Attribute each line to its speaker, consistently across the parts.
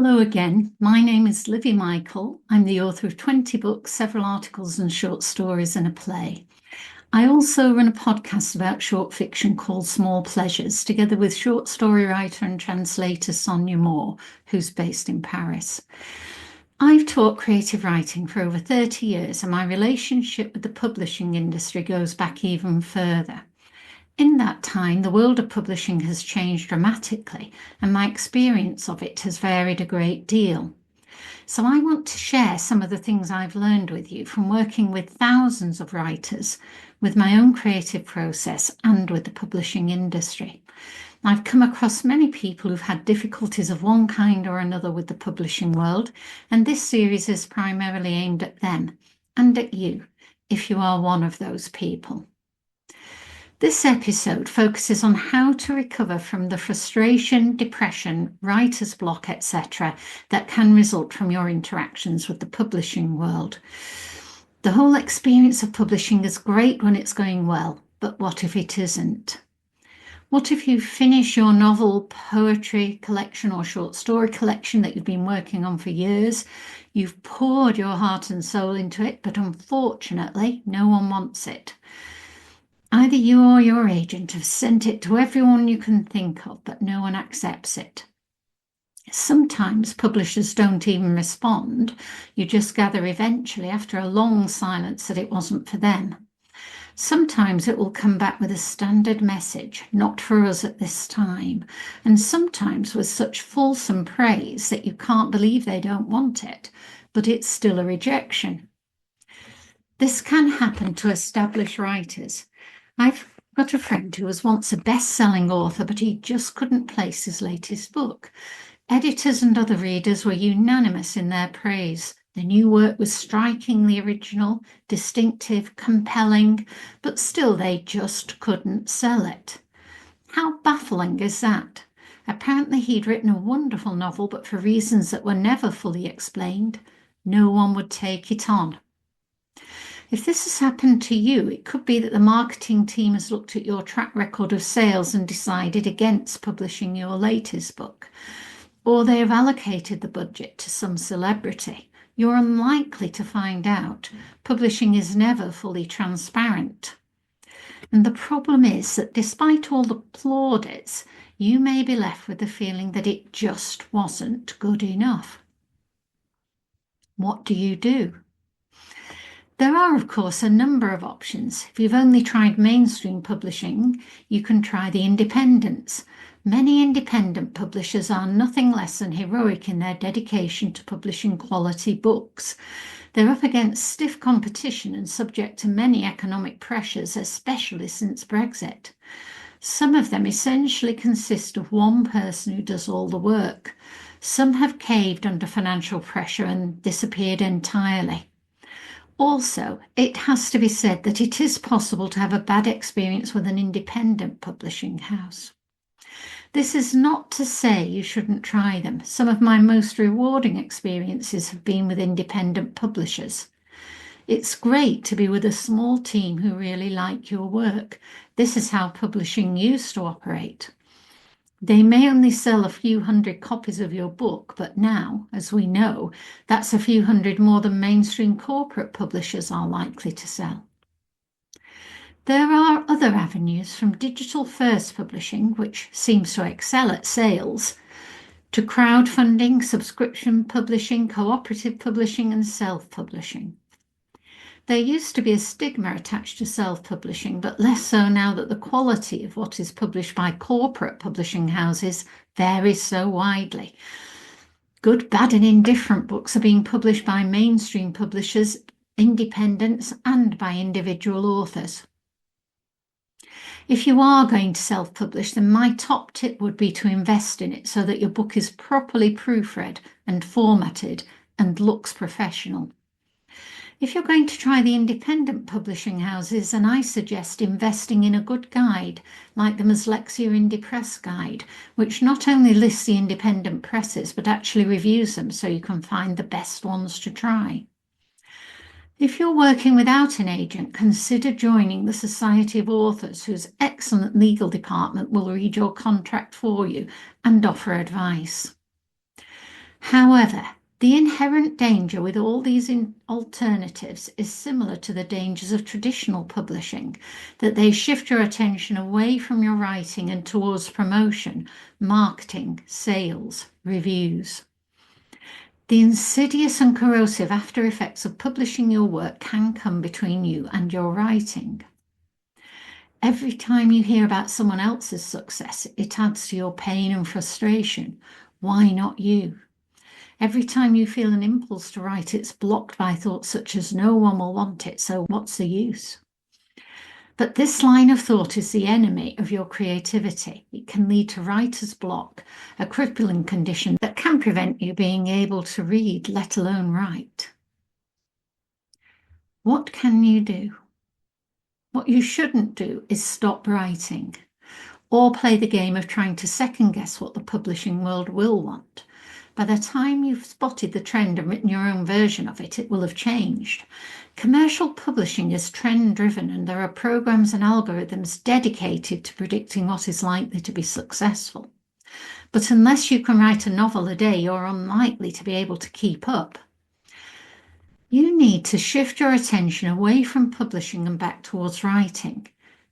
Speaker 1: Hello again. My name is Livi Michael. I'm the author of 20 books, several articles and short stories, and a play. I also run a podcast about short fiction called Small Pleasures, together with short story writer and translator Sonia Moore, who's based in Paris. I've taught creative writing for over 30 years, and my relationship with the publishing industry goes back even further. In that time, the world of publishing has changed dramatically, and my experience of it has varied a great deal. So I want to share some of the things I've learned with you from working with thousands of writers, with my own creative process, and with the publishing industry. I've come across many people who've had difficulties of one kind or another with the publishing world, and this series is primarily aimed at them and at you, if you are one of those people. This episode focuses on how to recover from the frustration, depression, writer's block, etc. that can result from your interactions with the publishing world. The whole experience of publishing is great when it's going well, but what if it isn't? What if you finish your novel, poetry collection or short story collection that you've been working on for years? You've poured your heart and soul into it, but unfortunately, no one wants it. Either you or your agent have sent it to everyone you can think of, but no one accepts it. Sometimes publishers don't even respond. You just gather eventually, after a long silence, that it wasn't for them. Sometimes it will come back with a standard message, not for us at this time, and sometimes with such fulsome praise that you can't believe they don't want it, but it's still a rejection. This can happen to established writers. I've got a friend who was once a best-selling author, but he just couldn't place his latest book. Editors and other readers were unanimous in their praise. The new work was strikingly original, distinctive, compelling, but still they just couldn't sell it. How baffling is that? Apparently he'd written a wonderful novel, but for reasons that were never fully explained, no one would take it on. If this has happened to you, it could be that the marketing team has looked at your track record of sales and decided against publishing your latest book, or they have allocated the budget to some celebrity. You're unlikely to find out. Publishing is never fully transparent. And the problem is that despite all the plaudits, you may be left with the feeling that it just wasn't good enough. What do you do? There are, of course, a number of options. If you've only tried mainstream publishing, you can try the independents. Many independent publishers are nothing less than heroic in their dedication to publishing quality books. They're up against stiff competition and subject to many economic pressures, especially since Brexit. Some of them essentially consist of one person who does all the work. Some have caved under financial pressure and disappeared entirely. Also, it has to be said that it is possible to have a bad experience with an independent publishing house. This is not to say you shouldn't try them. Some of my most rewarding experiences have been with independent publishers. It's great to be with a small team who really like your work. This is how publishing used to operate. They may only sell a few hundred copies of your book, but now, as we know, that's a few hundred more than mainstream corporate publishers are likely to sell. There are other avenues, from digital-first publishing, which seems to excel at sales, to crowdfunding, subscription publishing, cooperative publishing, and self-publishing. There used to be a stigma attached to self-publishing, but less so now that the quality of what is published by corporate publishing houses varies so widely. Good, bad, and indifferent books are being published by mainstream publishers, independents, and by individual authors. If you are going to self-publish, then my top tip would be to invest in it so that your book is properly proofread and formatted and looks professional. If you're going to try the independent publishing houses, then I suggest investing in a good guide, like the Mslexia Indie Press Guide, which not only lists the independent presses, but actually reviews them so you can find the best ones to try. If you're working without an agent, consider joining the Society of Authors, whose excellent legal department will read your contract for you and offer advice. However, the inherent danger with all these alternatives is similar to the dangers of traditional publishing, that they shift your attention away from your writing and towards promotion, marketing, sales, reviews. The insidious and corrosive after effects of publishing your work can come between you and your writing. Every time you hear about someone else's success, it adds to your pain and frustration. Why not you? Every time you feel an impulse to write, it's blocked by thoughts such as no one will want it, so what's the use? But this line of thought is the enemy of your creativity. It can lead to writer's block, a crippling condition that can prevent you being able to read, let alone write. What can you do? What you shouldn't do is stop writing or play the game of trying to second guess what the publishing world will want. By the time you've spotted the trend and written your own version of it, it will have changed. Commercial publishing is trend-driven, and there are programs and algorithms dedicated to predicting what is likely to be successful. But unless you can write a novel a day, you're unlikely to be able to keep up. You need to shift your attention away from publishing and back towards writing.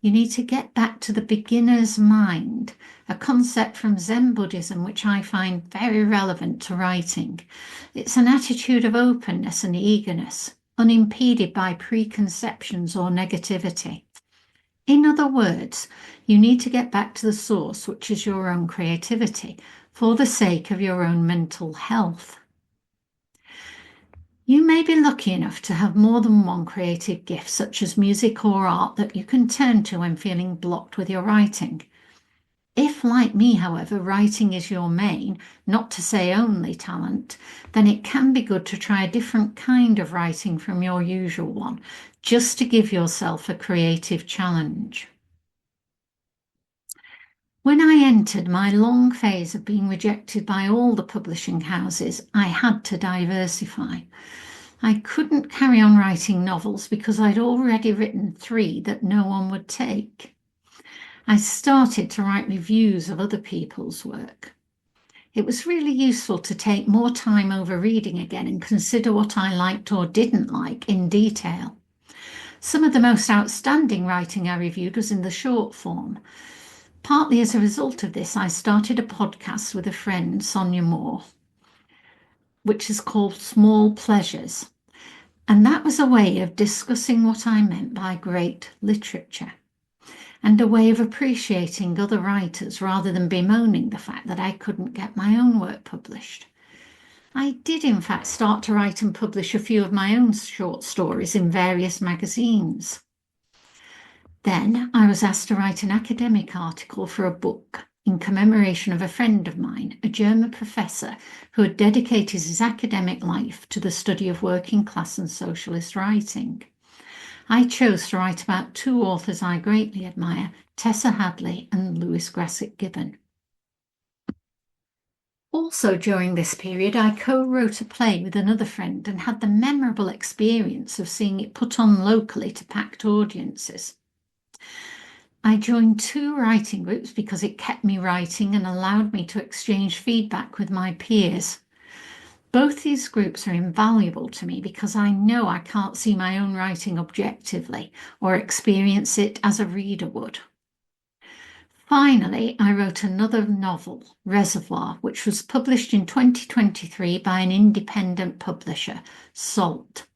Speaker 1: You need to get back to the beginner's mind, a concept from Zen Buddhism which I find very relevant to writing. It's an attitude of openness and eagerness, unimpeded by preconceptions or negativity. In other words, you need to get back to the source, which is your own creativity, for the sake of your own mental health. You may be lucky enough to have more than one creative gift, such as music or art, that you can turn to when feeling blocked with your writing. If, like me, however, writing is your main, not to say only talent, then it can be good to try a different kind of writing from your usual one, just to give yourself a creative challenge. When I entered my long phase of being rejected by all the publishing houses, I had to diversify. I couldn't carry on writing novels because I'd already written 3 that no one would take. I started to write reviews of other people's work. It was really useful to take more time over reading again and consider what I liked or didn't like in detail. Some of the most outstanding writing I reviewed was in the short form. Partly as a result of this, I started a podcast with a friend, Sonia Moore, which is called Small Pleasures. And that was a way of discussing what I meant by great literature, and a way of appreciating other writers rather than bemoaning the fact that I couldn't get my own work published. I did, in fact, start to write and publish a few of my own short stories in various magazines. Then I was asked to write an academic article for a book in commemoration of a friend of mine, a German professor who had dedicated his academic life to the study of working class and socialist writing. I chose to write about 2 authors I greatly admire, Tessa Hadley and Lewis Grassic Gibbon. Also during this period, I co-wrote a play with another friend and had the memorable experience of seeing it put on locally to packed audiences. I joined 2 writing groups because it kept me writing and allowed me to exchange feedback with my peers. Both these groups are invaluable to me because I know I can't see my own writing objectively or experience it as a reader would. Finally, I wrote another novel, Reservoir, which was published in 2023 by an independent publisher, Salt.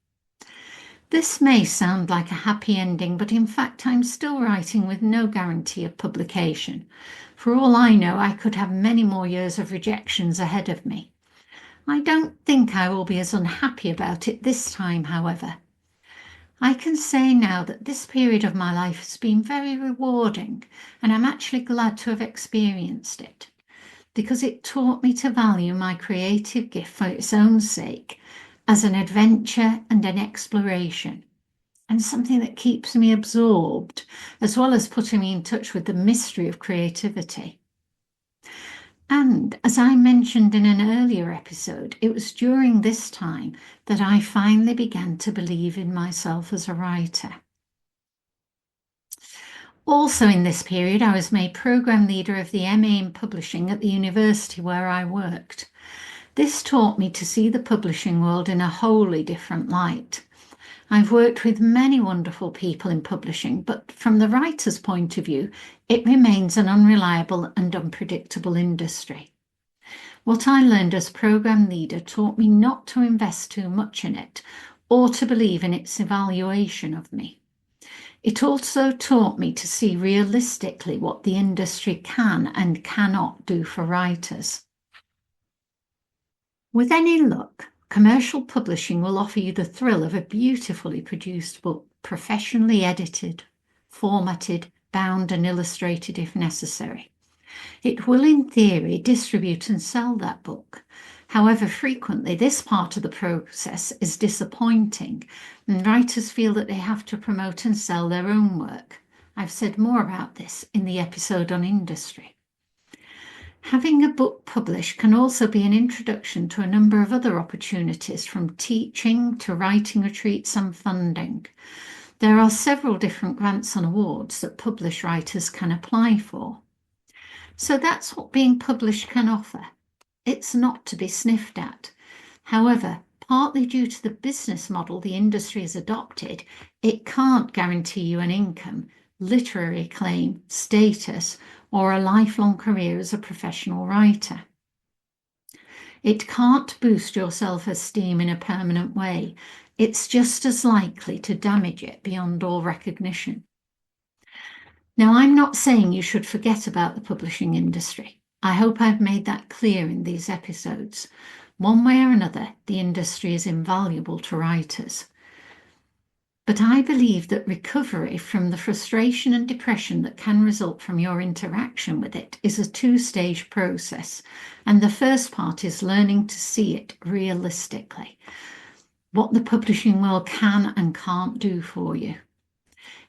Speaker 1: This may sound like a happy ending, but in fact I'm still writing with no guarantee of publication. For all I know, I could have many more years of rejections ahead of me. I don't think I will be as unhappy about it this time, however. I can say now that this period of my life has been very rewarding, and I'm actually glad to have experienced it, because it taught me to value my creative gift for its own sake, as an adventure and an exploration, and something that keeps me absorbed, as well as putting me in touch with the mystery of creativity. And as I mentioned in an earlier episode, it was during this time that I finally began to believe in myself as a writer. Also in this period, I was made programme leader of the MA in Publishing at the university where I worked. This taught me to see the publishing world in a wholly different light. I've worked with many wonderful people in publishing, but from the writer's point of view, it remains an unreliable and unpredictable industry. What I learned as program leader taught me not to invest too much in it or to believe in its evaluation of me. It also taught me to see realistically what the industry can and cannot do for writers. With any luck, commercial publishing will offer you the thrill of a beautifully produced book, professionally edited, formatted, bound and illustrated if necessary. It will, in theory, distribute and sell that book. However, frequently this part of the process is disappointing, and writers feel that they have to promote and sell their own work. I've said more about this in the episode on industry. Having a book published can also be an introduction to a number of other opportunities, from teaching to writing retreats and funding. There are several different grants and awards that published writers can apply for. So that's what being published can offer. It's not to be sniffed at. However, partly due to the business model the industry has adopted, it can't guarantee you an income, literary acclaim, status, or a lifelong career as a professional writer. It can't boost your self-esteem in a permanent way. It's just as likely to damage it beyond all recognition. Now, I'm not saying you should forget about the publishing industry. I hope I've made that clear in these episodes. One way or another, the industry is invaluable to writers. But I believe that recovery from the frustration and depression that can result from your interaction with it is a two-stage process, and the first part is learning to see it realistically, what the publishing world can and can't do for you.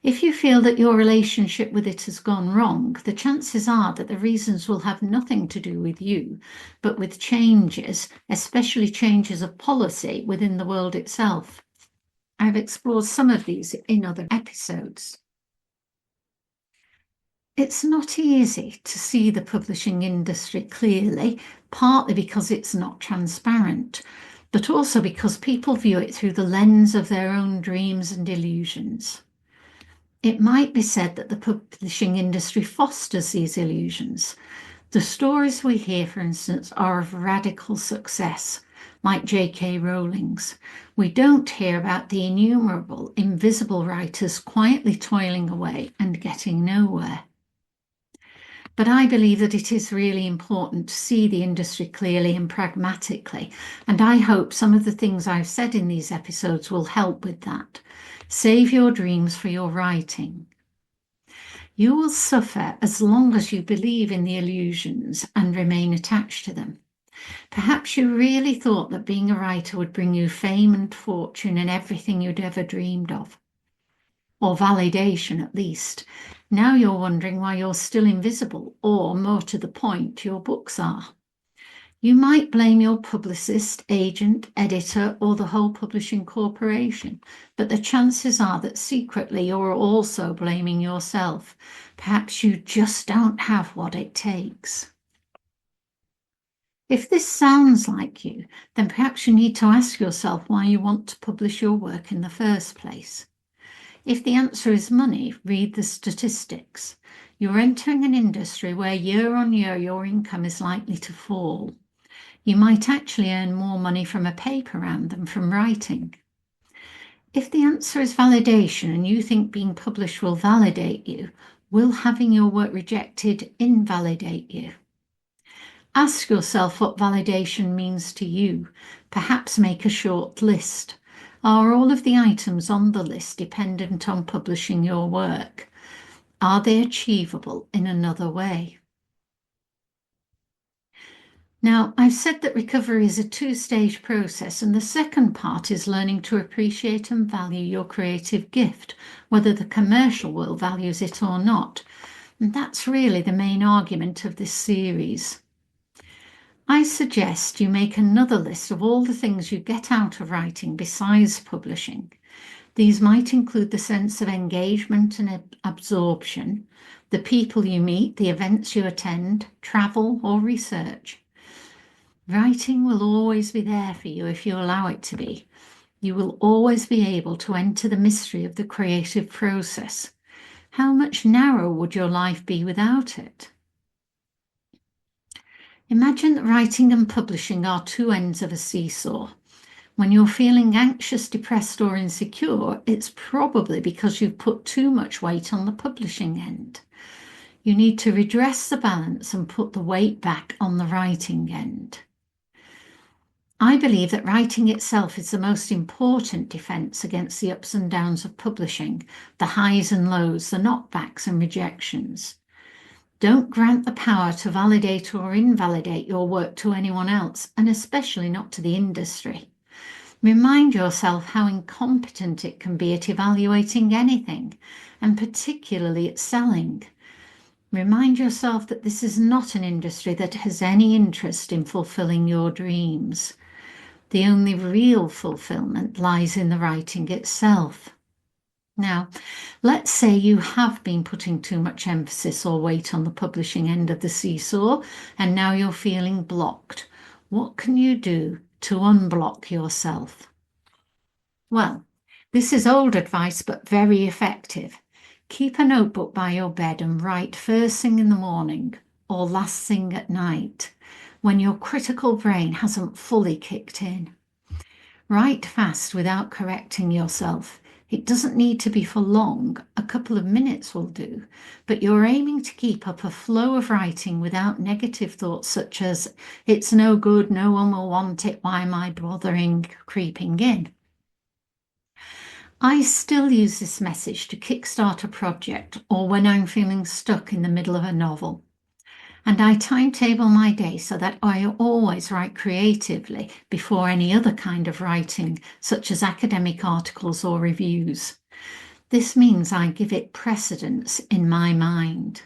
Speaker 1: If you feel that your relationship with it has gone wrong, the chances are that the reasons will have nothing to do with you, but with changes, especially changes of policy within the world itself. I've explored some of these in other episodes. It's not easy to see the publishing industry clearly, partly because it's not transparent, but also because people view it through the lens of their own dreams and illusions. It might be said that the publishing industry fosters these illusions. The stories we hear, for instance, are of radical success, like J.K. Rowling's. We don't hear about the innumerable, invisible writers quietly toiling away and getting nowhere. But I believe that it is really important to see the industry clearly and pragmatically, and I hope some of the things I've said in these episodes will help with that. Save your dreams for your writing. You will suffer as long as you believe in the illusions and remain attached to them. Perhaps you really thought that being a writer would bring you fame and fortune and everything you'd ever dreamed of. Or validation, at least. Now you're wondering why you're still invisible, or, more to the point, your books are. You might blame your publicist, agent, editor, or the whole publishing corporation, but the chances are that secretly you're also blaming yourself. Perhaps you just don't have what it takes. If this sounds like you, then perhaps you need to ask yourself why you want to publish your work in the first place. If the answer is money, read the statistics. You're entering an industry where year on year your income is likely to fall. You might actually earn more money from a paper round than from writing. If the answer is validation and you think being published will validate you, will having your work rejected invalidate you? Ask yourself what validation means to you. Perhaps make a short list. Are all of the items on the list dependent on publishing your work? Are they achievable in another way? Now, I've said that recovery is a two-stage process, and the second part is learning to appreciate and value your creative gift, whether the commercial world values it or not. And that's really the main argument of this series. I suggest you make another list of all the things you get out of writing besides publishing. These might include the sense of engagement and absorption, the people you meet, the events you attend, travel or research. Writing will always be there for you if you allow it to be. You will always be able to enter the mystery of the creative process. How much narrower would your life be without it? Imagine that writing and publishing are two ends of a seesaw. When you're feeling anxious, depressed, or insecure, it's probably because you've put too much weight on the publishing end. You need to redress the balance and put the weight back on the writing end. I believe that writing itself is the most important defense against the ups and downs of publishing, the highs and lows, the knockbacks and rejections. Don't grant the power to validate or invalidate your work to anyone else, and especially not to the industry. Remind yourself how incompetent it can be at evaluating anything, and particularly at selling. Remind yourself that this is not an industry that has any interest in fulfilling your dreams. The only real fulfillment lies in the writing itself. Now, let's say you have been putting too much emphasis or weight on the publishing end of the seesaw, and now you're feeling blocked. What can you do to unblock yourself? Well, this is old advice, but very effective. Keep a notebook by your bed and write first thing in the morning or last thing at night, when your critical brain hasn't fully kicked in. Write fast without correcting yourself. It doesn't need to be for long, a couple of minutes will do, but you're aiming to keep up a flow of writing without negative thoughts such as, it's no good, no one will want it, why am I bothering, creeping in. I still use this message to kickstart a project or when I'm feeling stuck in the middle of a novel. And I timetable my day so that I always write creatively before any other kind of writing, such as academic articles or reviews. This means I give it precedence in my mind.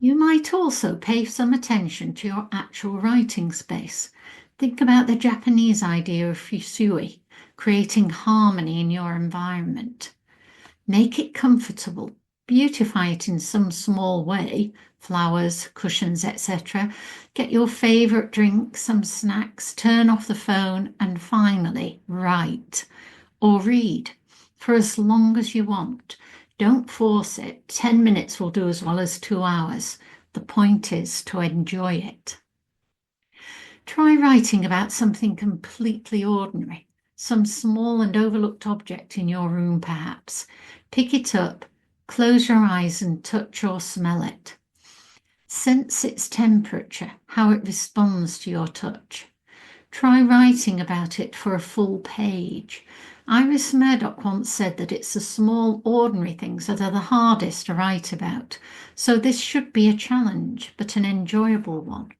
Speaker 1: You might also pay some attention to your actual writing space. Think about the Japanese idea of fusui, creating harmony in your environment. Make it comfortable. Beautify it in some small way, flowers, cushions, etc. Get your favorite drink, some snacks, turn off the phone, and finally write or read for as long as you want. Don't force it. 10 minutes will do as well as 2 hours. The point is to enjoy it. Try writing about something completely ordinary, some small and overlooked object in your room perhaps. Pick it up, close your eyes and touch or smell it. Sense its temperature, how it responds to your touch. Try writing about it for a full page. Iris Murdoch once said that it's the small, ordinary things that are the hardest to write about. So this should be a challenge, but an enjoyable one.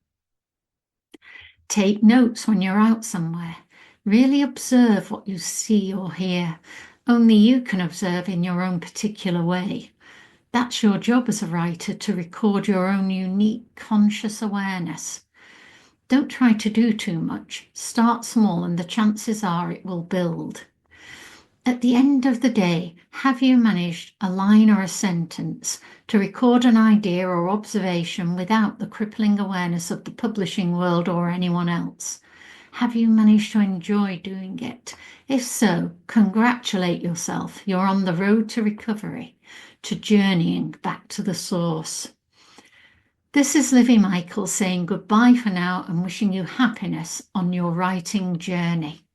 Speaker 1: Take notes when you're out somewhere. Really observe what you see or hear. Only you can observe in your own particular way. That's your job as a writer, to record your own unique conscious awareness. Don't try to do too much. Start small and the chances are it will build. At the end of the day, have you managed a line or a sentence to record an idea or observation without the crippling awareness of the publishing world or anyone else? Have you managed to enjoy doing it? If so, congratulate yourself. You're on the road to recovery, to journeying back to the source. This is Livi Michael saying goodbye for now and wishing you happiness on your writing journey.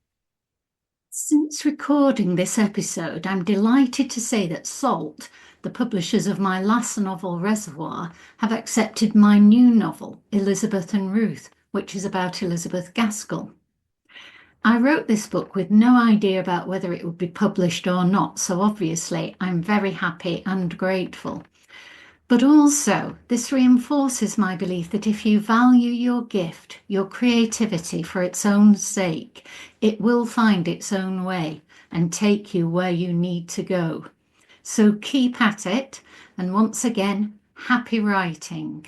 Speaker 1: Since recording this episode, I'm delighted to say that Salt, the publishers of my last novel Reservoir, have accepted my new novel, Elizabeth and Ruth, which is about Elizabeth Gaskell. I wrote this book with no idea about whether it would be published or not, so obviously I'm very happy and grateful. But also, this reinforces my belief that if you value your gift, your creativity for its own sake, it will find its own way and take you where you need to go. So keep at it, and once again, happy writing.